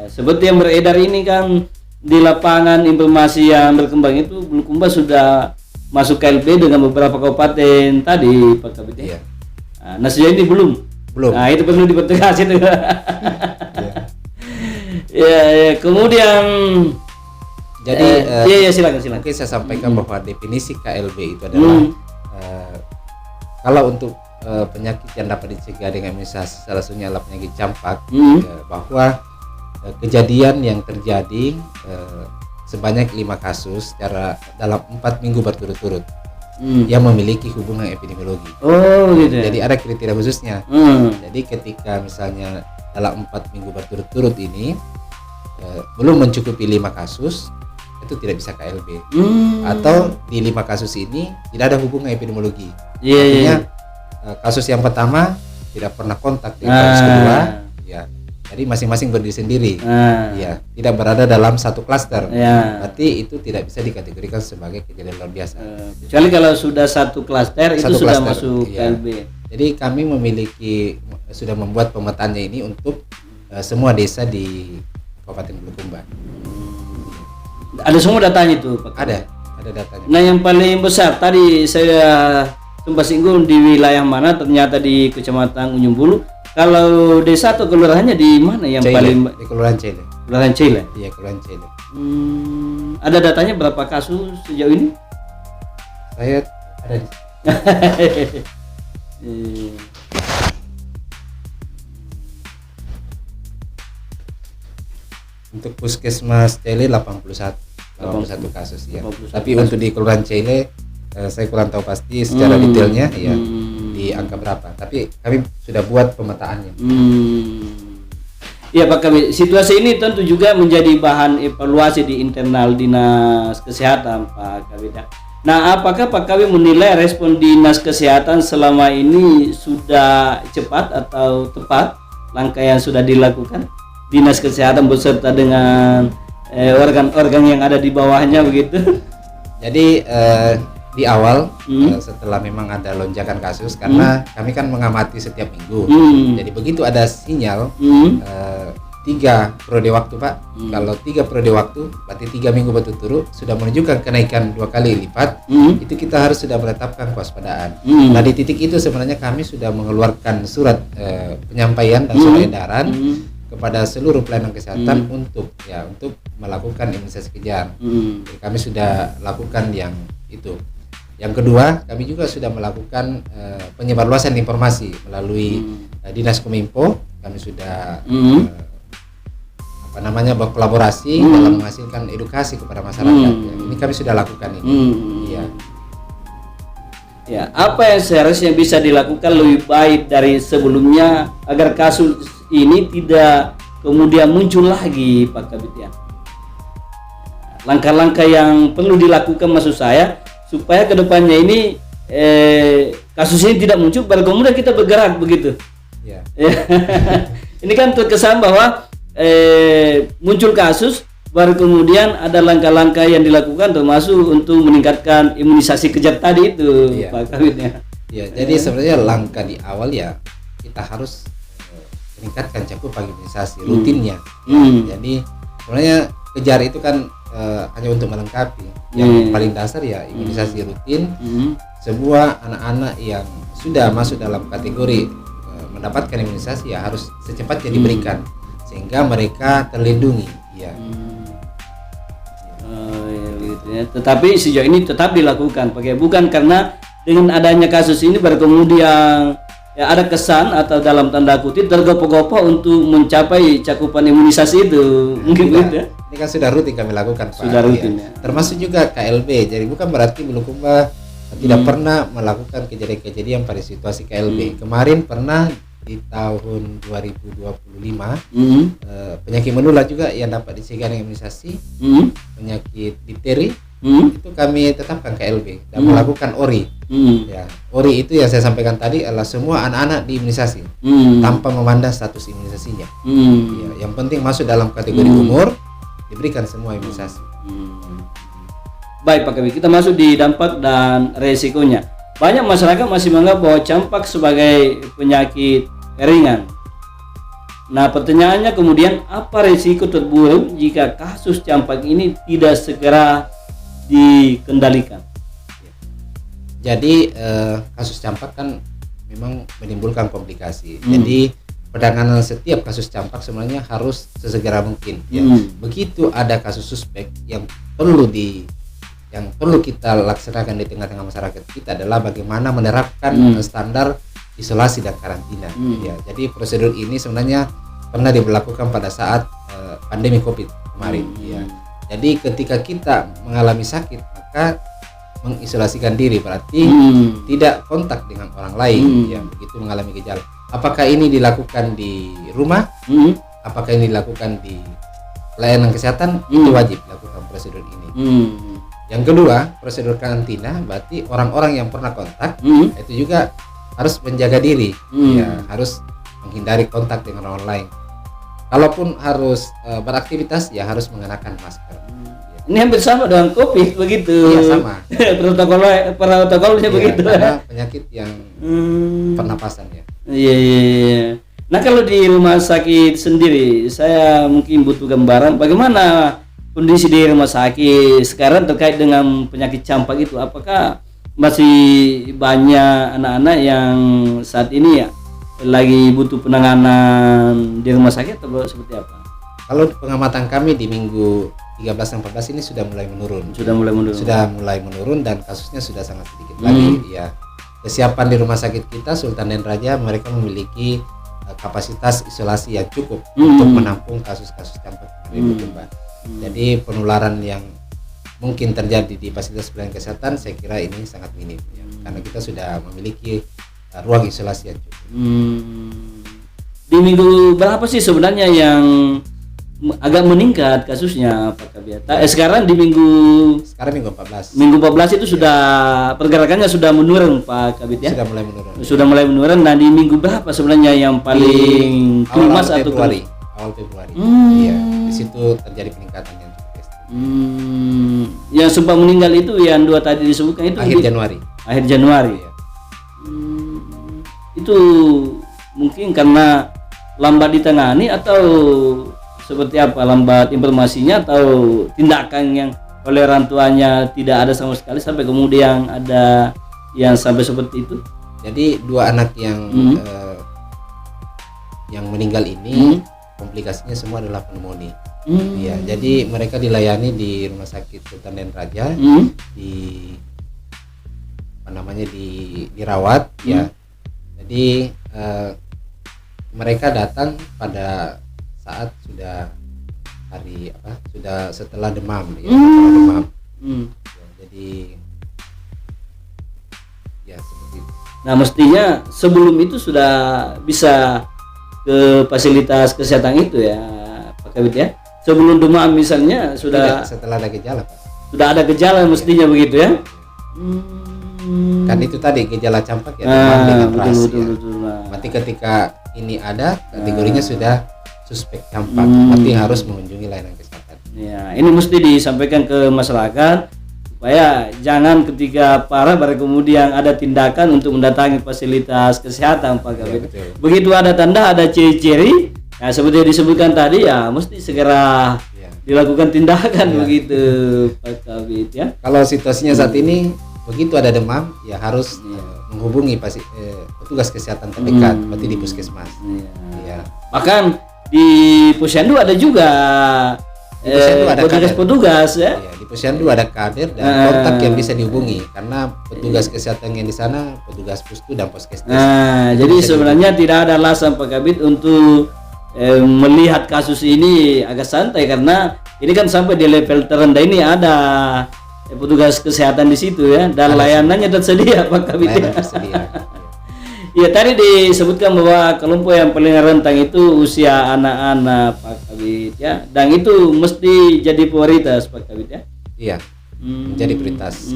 Seperti yang beredar ini kan di lapangan informasi yang berkembang itu Bulukumba sudah masuk KLB dengan beberapa kabupaten tadi Pak Kabid ya. Nah sejauh ini belum. Nah itu perlu dipertegas itu. Ya, kemudian jadi silakan. Mungkin saya sampaikan bahwa definisi KLB itu adalah kalau untuk penyakit yang dapat dicegah dengan imunisasi salah satunya adalah penyakit campak, bahwa kejadian yang terjadi sebanyak 5 kasus dalam 4 minggu berturut-turut yang memiliki hubungan epidemiologi. Oh gitu. Jadi ada kriteria khususnya. Jadi ketika misalnya dalam 4 minggu berturut-turut ini belum mencukupi 5 kasus, itu tidak bisa KLB. Atau di 5 kasus ini tidak ada hubungan epidemiologi. Artinya kasus yang pertama tidak pernah kontak dengan kasus kedua, ya. Jadi masing-masing berdiri sendiri, ya, tidak berada dalam satu klaster. Berarti itu tidak bisa dikategorikan sebagai kejadian luar biasa. Kecuali kalau sudah satu klaster itu sudah masuk KLB. Jadi kami sudah membuat pemetaannya ini untuk semua desa di Kabupaten Bulukumba. Ada semua datanya itu Pak? Ada datanya. Nah yang paling besar tadi saya sempat singgung di wilayah mana, ternyata di Kecamatan Ujung Bulu. Kalau desa atau kelurahannya di mana yang Cile, paling? Di Kelurahan Cile. Kelurahan Cile? Iya, Kelurahan Cile. Ada datanya berapa kasus sejauh ini? Saya ada di Untuk Puskesmas Cile 81 kasus ya. 81 Tapi kasus. Untuk di Kelurahan Cile saya kurang tahu pasti secara detailnya ya di angka berapa. Tapi kami sudah buat pemetaannya. Ya Pak Kabid, situasi ini tentu juga menjadi bahan evaluasi di internal Dinas Kesehatan Pak Kabid. Nah, apakah Pak Kabid menilai respon Dinas Kesehatan selama ini sudah cepat atau tepat langkah yang sudah dilakukan Dinas Kesehatan beserta dengan organ-organ yang ada di bawahnya begitu? Jadi di awal setelah memang ada lonjakan kasus, karena kami kan mengamati setiap minggu. Jadi begitu ada sinyal 3 periode waktu Pak, kalau 3 periode waktu berarti 3 minggu berturut-turut sudah menunjukkan kenaikan 2 kali lipat, itu kita harus sudah menetapkan kewaspadaan. Nah di titik itu sebenarnya kami sudah mengeluarkan surat penyampaian dan surat edaran kepada seluruh pelayanan kesehatan untuk melakukan imunisasi kejar. Jadi kami sudah lakukan yang itu. Yang kedua, kami juga sudah melakukan penyebarluasan informasi melalui Dinas Kominfo. Kami sudah berkolaborasi dalam menghasilkan edukasi kepada masyarakat. Ini kami sudah lakukan ini. Iya. Ya, apa yang seharusnya bisa dilakukan lebih baik dari sebelumnya agar kasus ini tidak kemudian muncul lagi, Pak Kabid ya? Langkah-langkah yang perlu dilakukan maksud saya supaya kedepannya ini kasus ini tidak muncul, baru kemudian kita bergerak begitu. Ya. Ini kan terkesan bahwa muncul kasus, baru kemudian ada langkah-langkah yang dilakukan termasuk untuk meningkatkan imunisasi kejar tadi itu, Pak Kabid ya. Ya, jadi sebenarnya langkah di awal ya kita harus meningkatkan cakupan imunisasi rutinnya. Jadi sebenarnya kejar itu kan hanya untuk melengkapi. Yang paling dasar ya imunisasi rutin. Sebuah anak-anak yang sudah masuk dalam kategori mendapatkan imunisasi ya harus secepatnya diberikan sehingga mereka terlindungi. Ya. Gitu ya. Tetapi sejauh ini tetap dilakukan, bukan karena dengan adanya kasus ini baru kemudian ya ada kesan atau dalam tanda kutip tergopoh-gopoh untuk mencapai cakupan imunisasi itu. Mungkin Nah, ya. ini kan sudah rutin kami lakukan Pak. Sudah rutin ya. Termasuk juga KLB. Jadi bukan berarti Bulukumba tidak pernah melakukan kejadian-kejadian pada situasi KLB. Kemarin pernah di tahun 2025 penyakit menular juga yang dapat dicegah dengan imunisasi, penyakit difteri itu kami tetapkan KLB dan melakukan ORI. Ya, ORI itu yang saya sampaikan tadi adalah semua anak-anak diimunisasi tanpa memandang status imunisasinya. Ya, yang penting masuk dalam kategori umur diberikan semua imunisasi. Baik Pak Kabid, kita masuk di dampak dan resikonya. Banyak masyarakat masih menganggap bahwa campak sebagai penyakit ringan. Nah, pertanyaannya kemudian apa risiko terburuk jika kasus campak ini tidak segera dikendalikan? Jadi kasus campak kan memang menimbulkan komplikasi. Jadi penanganan setiap kasus campak sebenarnya harus sesegera mungkin. Ya. Begitu ada kasus suspek yang perlu kita laksanakan di tengah-tengah masyarakat kita adalah bagaimana menerapkan standar isolasi dan karantina. Ya, jadi prosedur ini sebenarnya pernah diberlakukan pada saat pandemi COVID kemarin. Ya. Jadi ketika kita mengalami sakit maka mengisolasikan diri berarti tidak kontak dengan orang lain yang begitu mengalami gejala. Apakah ini dilakukan di rumah? Apakah ini dilakukan di pelayanan kesehatan? Itu wajib dilakukan prosedur ini. Yang kedua, prosedur karantina berarti orang-orang yang pernah kontak itu juga harus menjaga diri, ya harus menghindari kontak dengan orang lain. Kalaupun harus beraktivitas, ya harus mengenakan masker. Ya. Ini hampir sama dengan COVID begitu. Iya sama. Protokolnya begitu. Karena penyakit yang pernapasan ya. Iya. Nah kalau di rumah sakit sendiri, saya mungkin butuh gambaran bagaimana kondisi di rumah sakit sekarang terkait dengan penyakit campak itu. Apakah masih banyak anak-anak yang saat ini ya lagi butuh penanganan di rumah sakit atau seperti apa? Kalau pengamatan kami di minggu 13 dan 14 ini sudah mulai menurun. Sudah mulai menurun dan kasusnya sudah sangat sedikit lagi ya. Kesiapan di rumah sakit kita Sultan dan Raja mereka memiliki kapasitas isolasi yang cukup untuk menampung kasus-kasus campak di Bulukumba. Jadi penularan yang mungkin terjadi di fasilitas pelayanan kesehatan saya kira ini sangat minim ya. Karena kita sudah memiliki ruang isolasi yang cukup. Di minggu berapa sih sebenarnya yang agak meningkat kasusnya Pak Kabid? Sekarang di minggu 14. Minggu 14 itu sudah pergerakannya sudah menurun Pak Kabid ya? Sudah mulai menurun. Nah di minggu berapa sebenarnya yang paling klimas atau awal Februari. Iya, di situ terjadi peningkatan yang cukup drastis. Yang sempat meninggal itu yang 2 tadi disebutkan itu akhir Januari. Akhir Januari. Iya. Itu mungkin karena lambat ditangani atau seperti apa, lambat informasinya atau tindakan yang oleh orang tuanya tidak ada sama sekali sampai kemudian ada yang sampai seperti itu. Jadi 2 anak yang meninggal ini komplikasinya semua adalah pneumonia. Ya, jadi mereka dilayani di Rumah Sakit Sultan Den Raja, di apa namanya, dirawat ya. Jadi mereka datang pada saat sudah setelah demam ya, setelah demam. Ya, jadi ya seperti itu. Nah, mestinya sebelum itu sudah bisa ke fasilitas kesehatan itu ya, Pak Kabid ya. Sebelum demam misalnya sudah. Tidak, setelah ada gejala, Pak. Sudah ada gejala mestinya begitu ya. Kan itu tadi gejala campak ya, demam dengan ras. Betul. Berarti ketika ini ada kategorinya sudah suspek campak, berarti harus mengunjungi layanan kesehatan. Ya, ini mesti disampaikan ke masyarakat supaya jangan ketika parah baru kemudian ada tindakan untuk mendatangi fasilitas kesehatan, Pak Kabid. Betul. Begitu ada tanda, ada ciri-ciri, ya seperti yang disebutkan tadi ya mesti segera dilakukan tindakan begitu, Pak Kabid ya. Kalau situasinya saat ini begitu ada demam ya harus menghubungi petugas kesehatan terdekat, berarti di puskesmas. Ya. Bahkan di Posyandu ada juga petugas ya. Ya, di Posyandu ada kader dan kontak yang bisa dihubungi karena petugas kesehatan yang di sana petugas pustu dan poskesdes. Jadi sebenarnya tidak ada alasan Pak Kabid untuk melihat kasus ini agak santai karena ini kan sampai di level terendah ini ada petugas kesehatan di situ ya, dan layanannya tersedia Pak Kabid. Layanan tersedia. Ya, tadi disebutkan bahwa kelompok yang paling rentan itu usia anak-anak, Pak Kabid ya, dan itu mesti jadi prioritas Pak Kabid ya. Iya, menjadi prioritas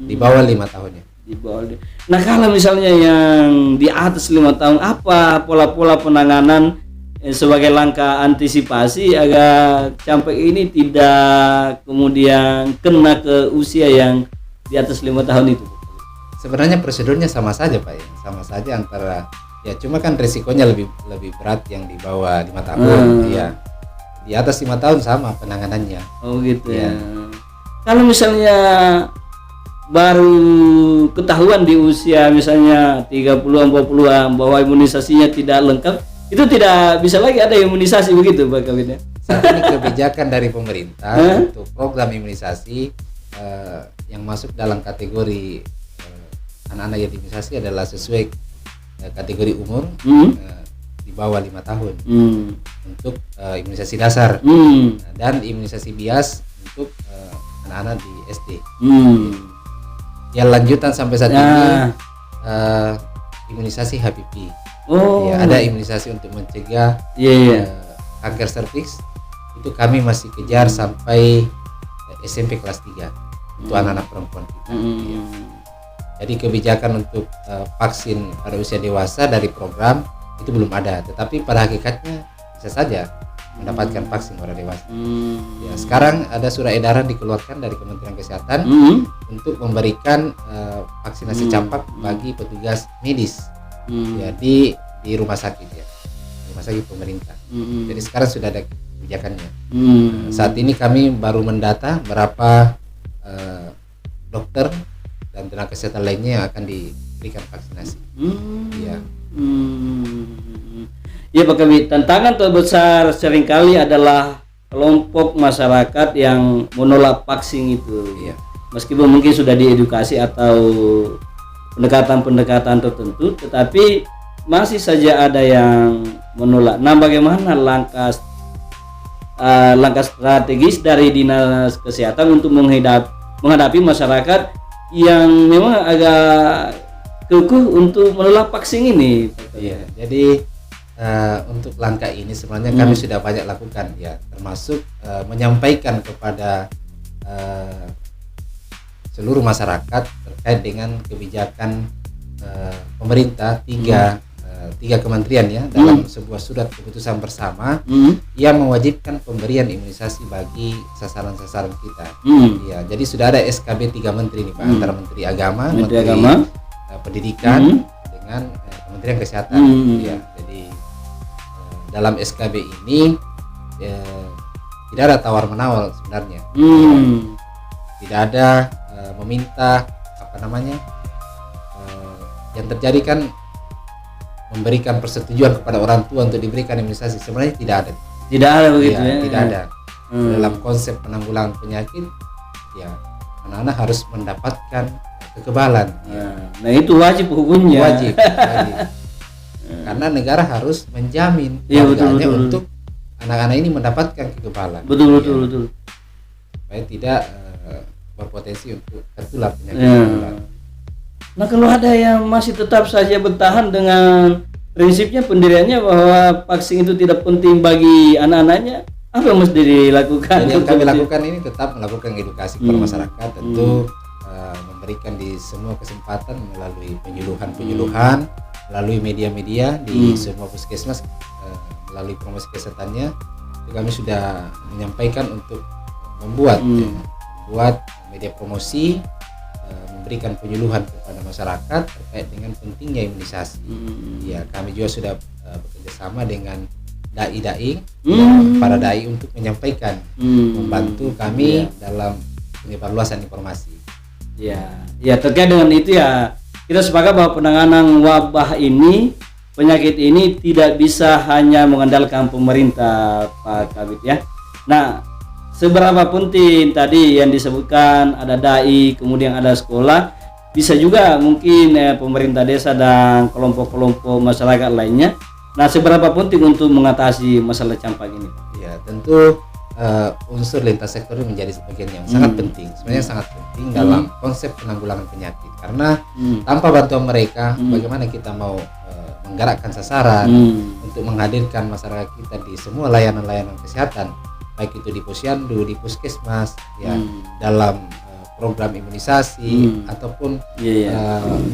di bawah 5 tahun ya. Di bawah. Nah, kalau misalnya yang di atas 5 tahun, apa pola-pola penanganan sebagai langkah antisipasi agar campak ini tidak kemudian kena ke usia yang di atas 5 tahun itu? Sebenarnya prosedurnya sama saja Pak ya, sama saja antara ya, cuma kan resikonya lebih berat yang di bawah 5 tahun ya. Di atas 5 tahun sama penanganannya. Oh gitu ya. Kalau misalnya baru ketahuan di usia misalnya 30-an 40-an bahwa imunisasinya tidak lengkap, itu tidak bisa lagi ada imunisasi begitu Pak Kabid ya? Saat ini kebijakan dari pemerintah untuk program imunisasi yang masuk dalam kategori anak-anak yang diimunisasi adalah sesuai kategori umur di bawah 5 tahun untuk imunisasi dasar dan imunisasi bias untuk anak-anak di SD. Yang lanjutan sampai saat ini imunisasi HPV. Ya, ada imunisasi untuk mencegah kanker serviks. Itu kami masih kejar sampai SMP kelas 3 untuk anak-anak perempuan kita. Ya. Jadi kebijakan untuk vaksin pada usia dewasa dari program itu belum ada, tetapi pada hakikatnya bisa saja mendapatkan vaksin pada dewasa. Ya, sekarang ada surat edaran dikeluarkan dari Kementerian Kesehatan untuk memberikan vaksinasi campak bagi petugas medis ya di rumah sakit ya, rumah sakit pemerintah. Jadi sekarang sudah ada kebijakannya. Saat ini kami baru mendata berapa dokter dan tenaga kesehatan lainnya yang akan diberikan vaksinasi. Ya Pak Kabid, tantangan terbesar seringkali adalah kelompok masyarakat yang menolak vaksin itu. Iya. Meskipun mungkin sudah diedukasi atau pendekatan-pendekatan tertentu, tetapi masih saja ada yang menolak. Nah, bagaimana langkah strategis dari Dinas Kesehatan untuk menghadapi masyarakat yang memang agak kekeh untuk menolak vaksin ini? Iya, jadi untuk langkah ini sebenarnya kami sudah banyak lakukan ya, termasuk menyampaikan kepada seluruh masyarakat terkait dengan kebijakan pemerintah 3 3 kementerian ya dalam sebuah surat keputusan bersama yang mewajibkan pemberian imunisasi bagi sasaran-sasaran kita. Ya, jadi sudah ada SKB 3 menteri nih Pak, antara Menteri Agama, Menteri Pendidikan dengan Kementerian Kesehatan. Ya, jadi dalam SKB ini tidak ada tawar menawar sebenarnya. Tidak ada meminta yang terjadi kan memberikan persetujuan kepada orang tua untuk diberikan imunisasi, sebenarnya tidak ada begitu ya, tidak ada. Dalam konsep penanggulangan penyakit ya anak-anak harus mendapatkan kekebalan ya. Nah itu wajib hukumnya, wajib. Karena negara harus menjamin warganya untuk anak-anak ini mendapatkan kekebalan, betul. supaya tidak berpotensi untuk tertular penyakit menular. Nah kalau ada yang masih tetap saja bertahan dengan prinsipnya pendiriannya bahwa vaksin itu tidak penting bagi anak-anaknya, apa yang mesti dilakukan? Jadi yang kami lakukan ini tetap melakukan edukasi kepada masyarakat, tentu memberikan di semua kesempatan melalui penyuluhan, melalui media-media di semua puskesmas, melalui promosi kesehatannya. Kami sudah menyampaikan untuk membuat media promosi, memberikan penyuluhan kepada masyarakat terkait dengan pentingnya imunisasi. Ya, kami juga sudah bekerja sama dengan dai-dai, para dai untuk menyampaikan, membantu kami dalam penyebarluasan informasi. Ya terkait dengan itu ya kita sepakat bahwa penanganan wabah ini, penyakit ini tidak bisa hanya mengandalkan pemerintah Pak Kabid ya. Nah, seberapa penting tadi yang disebutkan ada dai, kemudian ada sekolah, bisa juga mungkin pemerintah desa dan kelompok-kelompok masyarakat lainnya. Nah, seberapa penting untuk mengatasi masalah campak ini? Ya, tentu unsur lintas sektor ini menjadi sebagian yang sangat penting. Sebenarnya sangat penting dalam konsep penanggulangan penyakit. Karena tanpa bantuan mereka, bagaimana kita mau menggerakkan sasaran untuk menghadirkan masyarakat kita di semua layanan-layanan kesehatan, baik itu di posyandu, di puskesmas, ya dalam program imunisasi ataupun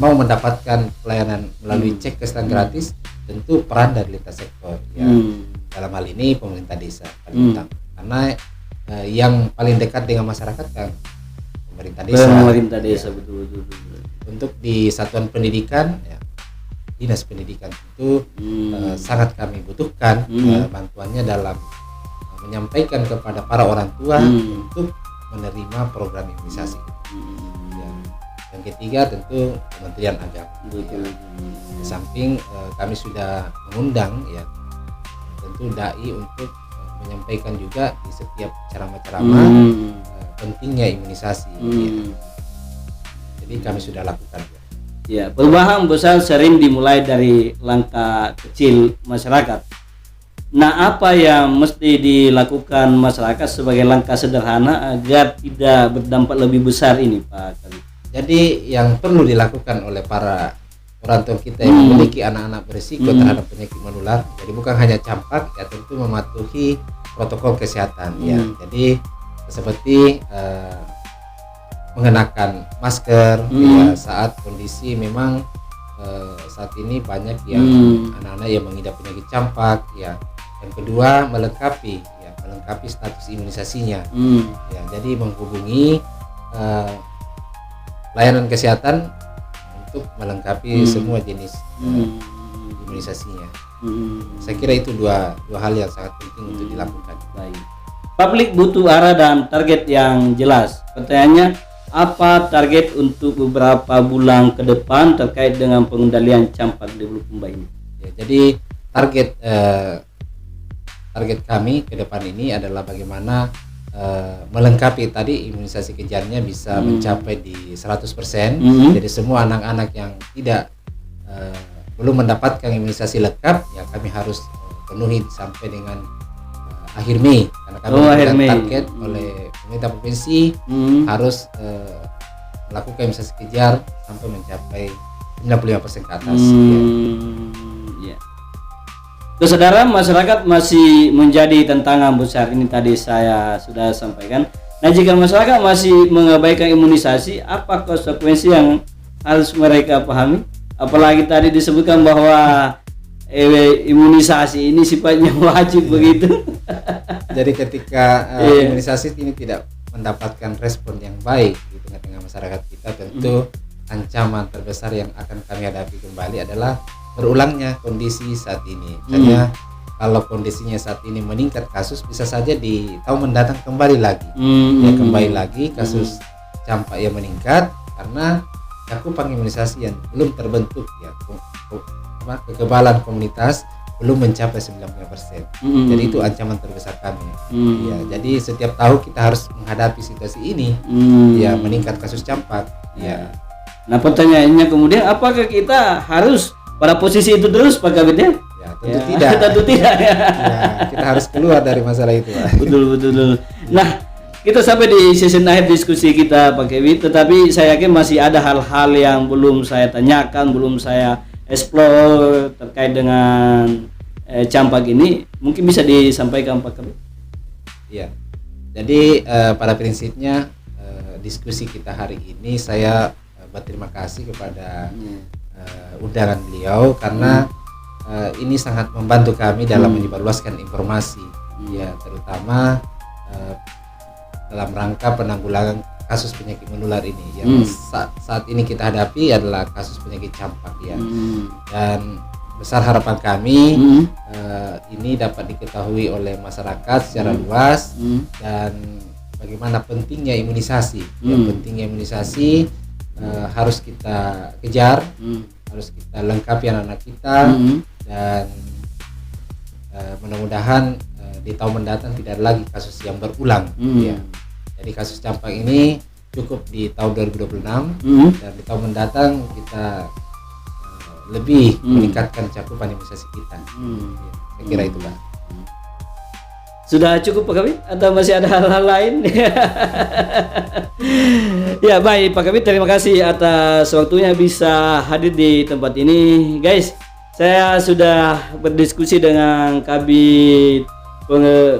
mau mendapatkan pelayanan melalui cek kesehatan gratis, tentu peran dari lintas sektor. Ya, dalam hal ini pemerintah desa paling utama, karena yang paling dekat dengan masyarakat kan pemerintah desa. Betul. Untuk di satuan pendidikan, ya, dinas pendidikan itu sangat kami butuhkan bantuannya dalam menyampaikan kepada para orang tua untuk menerima program imunisasi. Yang ketiga tentu Kementerian Agama. Di samping kami sudah mengundang ya tentu dai untuk menyampaikan juga di setiap ceramah-ceramah pentingnya imunisasi. Jadi kami sudah lakukan. Ya, perubahan besar sering dimulai dari langkah kecil masyarakat. Nah, apa yang mesti dilakukan masyarakat sebagai langkah sederhana agar tidak berdampak lebih besar ini, Pak Kabid? Jadi yang perlu dilakukan oleh para orang tua kita yang memiliki anak-anak berisiko terhadap penyakit menular, jadi bukan hanya campak, ya tentu mematuhi protokol kesehatan. Ya, jadi seperti mengenakan masker ya, saat kondisi memang saat ini banyak yang anak-anak yang mengidap penyakit campak ya. Yang kedua melengkapi status imunisasinya. Ya, jadi menghubungi layanan kesehatan untuk melengkapi semua jenis imunisasinya. Saya kira itu dua hal yang sangat penting untuk dilakukan. Baik. Publik butuh arah dan target yang jelas. Pertanyaannya, apa target untuk beberapa bulan ke depan terkait dengan pengendalian campak di Bulukumba ini? Ya, jadi target kami ke depan ini adalah bagaimana melengkapi tadi imunisasi kejarnya bisa mencapai di 100%. Jadi semua anak-anak yang belum mendapatkan imunisasi lengkap ya kami harus penuhi sampai dengan akhir Mei, karena kami target oleh pemerintah provinsi harus melakukan imunisasi kejar sampai mencapai 95% ke atas. Kesadaran masyarakat masih menjadi tantangan besar, ini tadi saya sudah sampaikan. Nah, jika masyarakat masih mengabaikan imunisasi, apa konsekuensi yang harus mereka pahami? Apalagi tadi disebutkan bahwa imunisasi ini sifatnya wajib begitu. Jadi ketika Iya. imunisasi ini tidak mendapatkan respon yang baik di tengah-tengah masyarakat kita, tentu ancaman terbesar yang akan kami hadapi kembali adalah berulangnya kondisi saat ini. Misalnya kalau kondisinya saat ini meningkat kasus, bisa saja di tahun mendatang kembali lagi. Ya, kembali lagi kasus campak yang meningkat karena cakupan imunisasi yang belum terbentuk, ya, kekebalan komunitas belum mencapai 90%. Jadi itu ancaman terbesar kami. Ya, jadi setiap tahun kita harus menghadapi situasi ini. Ya, meningkat kasus campak. Ya. Nah, pertanyaannya kemudian, apakah kita harus pada posisi itu terus, Pak Kabit ya? Ya, tentu tidak. Tentu tidak ya. Ya, kita harus keluar dari masalah itu, Pak. Betul. Nah, kita sampai di sesi akhir diskusi kita, Pak Kabit. Tetapi saya yakin masih ada hal-hal yang belum saya tanyakan, belum saya explore terkait dengan campak ini. Mungkin bisa disampaikan, Pak Kabit. Iya. Jadi pada prinsipnya diskusi kita hari ini saya berterima kasih kepada undangan beliau karena ini sangat membantu kami dalam menyebarluaskan informasi, ya, terutama dalam rangka penanggulangan kasus penyakit menular ini yang saat ini kita hadapi adalah kasus penyakit campak, ya. Dan besar harapan kami ini dapat diketahui oleh masyarakat secara luas, dan bagaimana pentingnya imunisasi. Ya, pentingnya imunisasi harus kita kejar, harus kita lengkapi anak-anak kita, dan mudah-mudahan di tahun mendatang tidak ada lagi kasus yang berulang. Ya. Jadi kasus campak ini cukup di tahun 2026, dan di tahun mendatang kita lebih meningkatkan cakupan imunisasi kita. Ya, saya kira itu, Pak. Sudah cukup, Pak Kabit, atau masih ada hal-hal lain? Ya, baik Pak Kabit, terima kasih atas waktunya bisa hadir di tempat ini. Guys, saya sudah berdiskusi dengan Kabit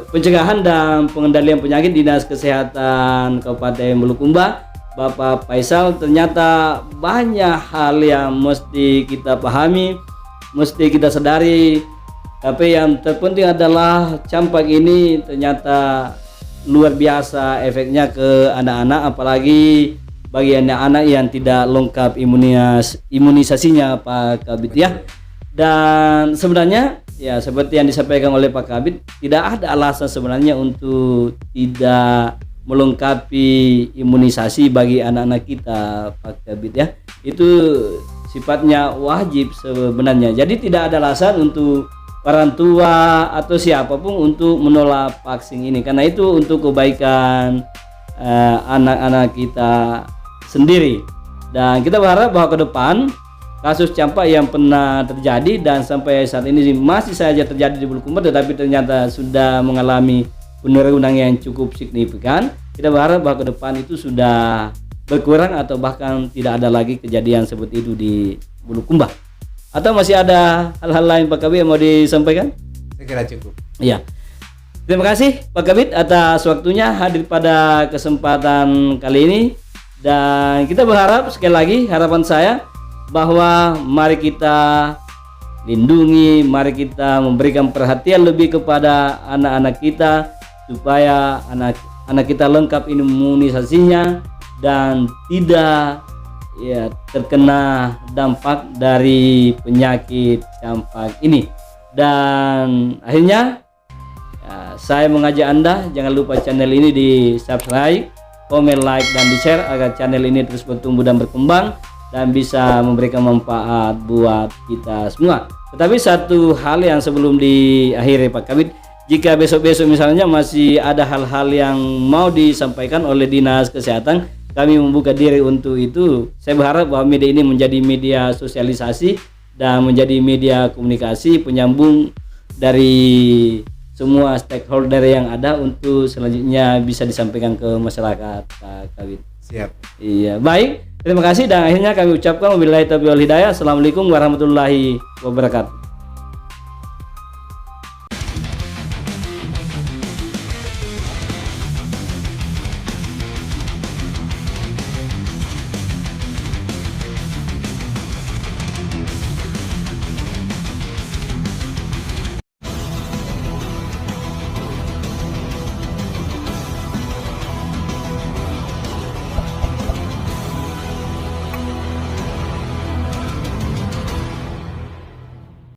Pencegahan dan Pengendalian Penyakit Dinas Kesehatan Kabupaten Bulukumba, Bapak Faisal. Ternyata banyak hal yang mesti kita pahami, mesti kita sadari. Tapi yang terpenting adalah campak ini ternyata luar biasa efeknya ke anak-anak, apalagi bagi anak-anak yang tidak lengkap imunisasinya, Pak Kabit, ya. Dan sebenarnya ya seperti yang disampaikan oleh Pak Kabit, tidak ada alasan sebenarnya untuk tidak melengkapi imunisasi bagi anak-anak kita, Pak Kabit, ya. Itu sifatnya wajib sebenarnya. Jadi tidak ada alasan untuk orang tua atau siapapun untuk menolak vaksin ini, karena itu untuk kebaikan anak-anak kita sendiri. Dan kita berharap bahwa ke depan kasus campak yang pernah terjadi dan sampai saat ini masih saja terjadi di Bulukumba, tetapi ternyata sudah mengalami penurunan yang cukup signifikan. Kita berharap bahwa ke depan itu sudah berkurang atau bahkan tidak ada lagi kejadian seperti itu di Bulukumba. Atau masih ada hal-hal lain, Pak Kabit, yang mau disampaikan? Saya kira cukup. Iya. Terima kasih Pak Kabit atas waktunya hadir pada kesempatan kali ini. Dan kita berharap, sekali lagi harapan saya, bahwa mari kita lindungi, mari kita memberikan perhatian lebih kepada anak-anak kita, supaya anak kita lengkap imunisasinya dan tidak terkena dampak dari penyakit campak ini. Dan akhirnya saya mengajak Anda jangan lupa channel ini di subscribe, komen, like, dan di share agar channel ini terus bertumbuh dan berkembang dan bisa memberikan manfaat buat kita semua. Tetapi satu hal yang sebelum diakhiri, Pak Kabit, jika besok-besok misalnya masih ada hal-hal yang mau disampaikan oleh Dinas Kesehatan, kami membuka diri untuk itu. Saya berharap bahwa media ini menjadi media sosialisasi dan menjadi media komunikasi penyambung dari semua stakeholder yang ada untuk selanjutnya bisa disampaikan ke masyarakat, Pak Kabit. Siap. Iya, baik. Terima kasih dan akhirnya kami ucapkan wabillahi taufiq wal hidayah. Assalamualaikum warahmatullahi wabarakatuh.